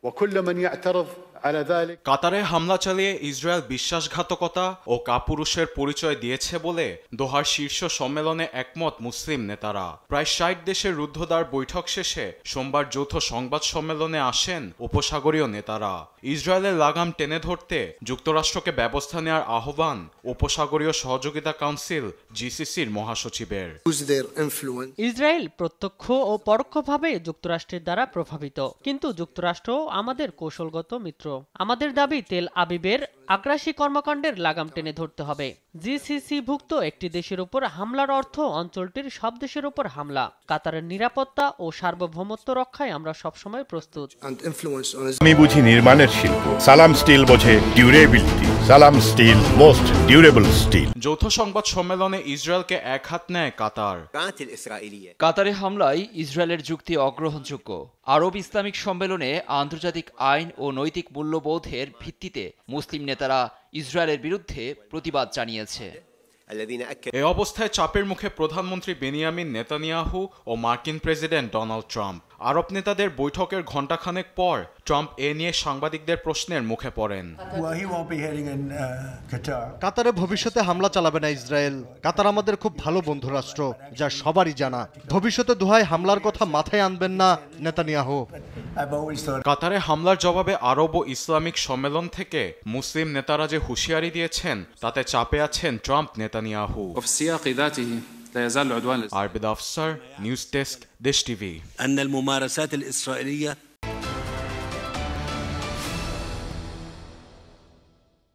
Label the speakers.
Speaker 1: وكل من يعترض على ذلك
Speaker 2: কাতারে হামলা চালিয়ে ইসরায়েল বিশ্বাসঘাতকতা ও কাপুরুষের পরিচয় দিয়েছে বলে দোহার শীর্ষ সম্মেলনে একমত মুসলিম নেতারা। প্রায় ৬০ দেশের রুদ্ধদ্বার বৈঠক শেষে সোমবার যৌথ সংবাদ সম্মেলনে আসেন উপসাগরীয় নেতারা। ইসরায়েলের লাগাম টেনে ধরতে যুক্তরাষ্ট্রকে ব্যবস্থা নেওয়ার আহ্বান উপসাগরীয় সহযোগিতা কাউন্সিল জিসিসির মহাসচিবের।
Speaker 3: ইসরায়েল প্রত্যক্ষ ও পরোক্ষভাবে যুক্তরাষ্ট্রের দ্বারা প্রভাবিত, কিন্তু যুক্তরাষ্ট্র আমাদের কৌশলগত মিত্র। আমাদের দাবি তেল আবিবের আগ্রাসী কর্মকাণ্ডের লাগাম টেনে ধরতে হবে। জিসিসিভুক্ত একটি দেশের উপর হামলার অর্থ অঞ্চলটির সব দেশের উপর হামলা। কাতারের নিরাপত্তা ও সার্বভৌমত্ব রক্ষায় আমরা সবসময় প্রস্তুত।
Speaker 4: আমি বুঝি নির্মাণের শিল্প, সালাম স্টিল বোঝে ডিউরেবিলিটি। সালাম স্টিল, মোস্ট ডিউরেবল স্টিল।
Speaker 2: যৌথ সংবাদ সম্মেলনে ইসরায়েলকে এক হাত নেয় কাতার।
Speaker 5: কাতারে হামলায় ইসরায়েলের যুক্তি অগ্রহণযোগ্য। আরব ইসলামিক সম্মেলনে আন্তর্জাতিক আইন ও নৈতিক মূল্যবোধের ভিত্তিতে মুসলিম নেতারা ইসরায়েলের বিরুদ্ধে প্রতিবাদ জানিয়েছে।
Speaker 2: এ অবস্থায় চাপের মুখে প্রধানমন্ত্রী বেনিয়ামিন নেতানিয়াহু ও মার্কিন প্রেসিডেন্ট ডোনাল্ড ট্রাম্প। আরব নেতাদের বৈঠকের ঘণ্টাখানেক পর ট্রাম্প এ নিয়ে সাংবাদিকদের প্রশ্নের মুখে পড়েন।
Speaker 6: কাতারে ভবিষ্যতে হামলা চালাবে না ইসরায়েল। কাতার আমাদের খুব ভালো বন্ধু রাষ্ট্র, যা সবারই জানা। ভবিষ্যতে দোহায় হামলার কথা মাথায় আনবেন না নেতানিয়াহু।
Speaker 2: কাতারে হামলার জবাবে আরব ও ইসলামিক সম্মেলন থেকে মুসলিম নেতারা যে হুঁশিয়ারি দিয়েছেন তাতে চাপে আছেন ট্রাম্প নেতানিয়াহু। আরবিদ Afsar, news desk, Desh TV.
Speaker 7: أن الممارسات الإسرائيلية